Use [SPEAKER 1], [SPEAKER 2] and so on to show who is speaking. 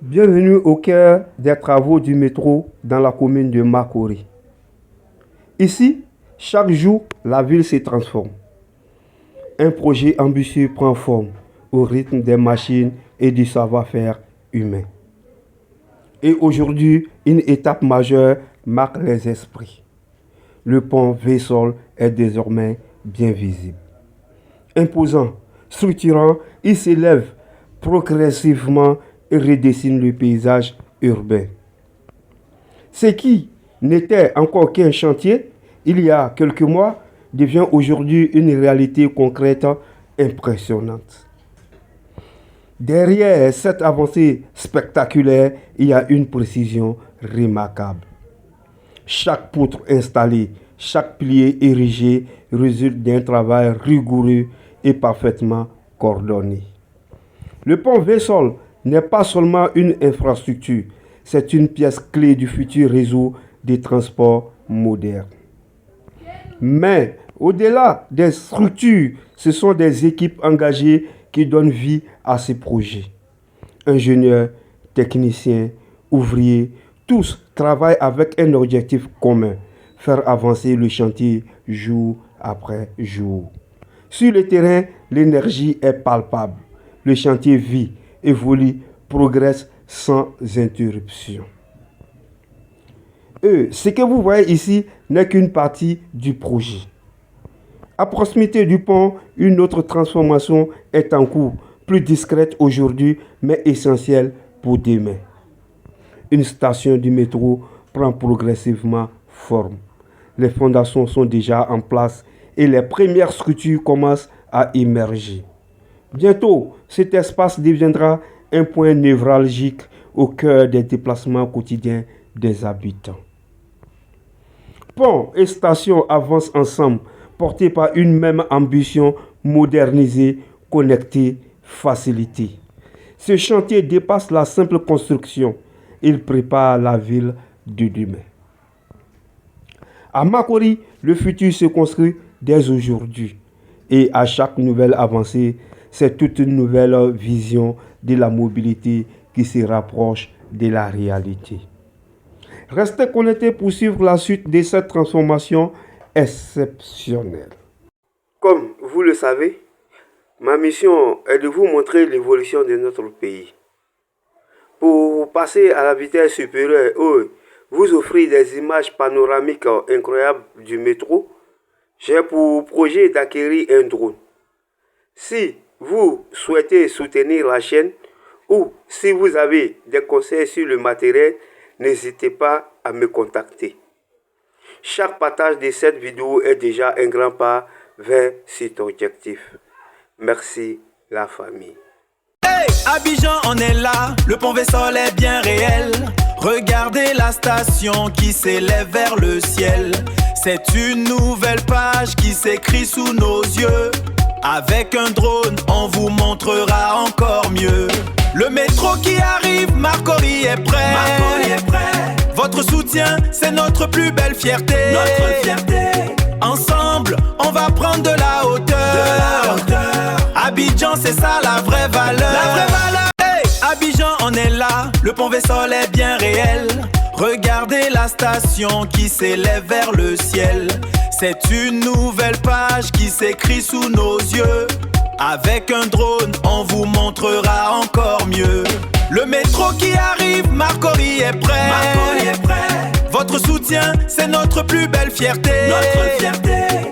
[SPEAKER 1] Bienvenue au cœur des travaux du métro dans la commune de Makori. Ici, chaque jour, la ville se transforme. Un projet ambitieux prend forme au rythme des machines et du savoir-faire humain. Et aujourd'hui, une étape majeure marque les esprits. Le pont Vésol est désormais bien visible. Imposant, structurant, il s'élève progressivement et redessine le paysage urbain. Ce qui n'était encore qu'un chantier, il y a quelques mois, devient aujourd'hui une réalité concrète impressionnante. Derrière cette avancée spectaculaire, il y a une précision remarquable. Chaque poutre installée, chaque pilier érigé résulte d'un travail rigoureux et parfaitement coordonné. Le pont Vésol n'est pas seulement une infrastructure, c'est une pièce clé du futur réseau des transports modernes. Mais au-delà des structures, ce sont des équipes engagées qui donnent vie à ces projets. Ingénieurs, techniciens, ouvriers, tous travaillent avec un objectif commun, faire avancer le chantier jour après jour. Sur le terrain, l'énergie est palpable. Le chantier vit, évolue, progresse sans interruption. Ce que vous voyez ici n'est qu'une partie du projet. À proximité du pont, une autre transformation est en cours, plus discrète aujourd'hui, mais essentielle pour demain. Une station du métro prend progressivement forme. Les fondations sont déjà en place et les premières structures commencent à émerger. Bientôt, cet espace deviendra un point névralgique au cœur des déplacements quotidiens des habitants. Pont et station avancent ensemble, portés par une même ambition: moderniser, connecter, faciliter. Ce chantier dépasse la simple construction. Il prépare la ville de demain. À Makori, le futur se construit dès aujourd'hui. Et à chaque nouvelle avancée, c'est toute une nouvelle vision de la mobilité qui se rapproche de la réalité. Restez connectés pour suivre la suite de cette transformation exceptionnelle. Comme vous le savez, ma mission est de vous montrer l'évolution de notre pays. Pour passer à la vitesse supérieure, vous offrir des images panoramiques incroyables du métro, j'ai pour projet d'acquérir un drone. Si vous souhaitez soutenir la chaîne ou si vous avez des conseils sur le matériel, n'hésitez pas à me contacter. Chaque partage de cette vidéo est déjà un grand pas vers cet objectif. Merci la famille.
[SPEAKER 2] Hey, Abidjan, on est là, le pont Vésol est bien réel. Regardez la station qui s'élève vers le ciel. C'est une nouvelle page qui s'écrit sous nos yeux. Avec un drone, on vous montrera encore mieux. Le métro qui arrive, Makori est prêt. Makori est prêt. Votre soutien, c'est notre plus belle fierté. Notre fierté. Ensemble, on va prendre de la hauteur. Abidjan, c'est ça la vraie valeur. La vraie valeur. Hey, Abidjan, on est là. Le pont Vésol est bien réel. Regardez la station qui s'élève vers le ciel. C'est une nouvelle page qui s'écrit sous nos yeux. Avec un drone, on vous montrera encore mieux. Le métro qui arrive, Makori est prêt. Makori est prêt. Votre soutien, c'est notre plus belle fierté. Notre fierté.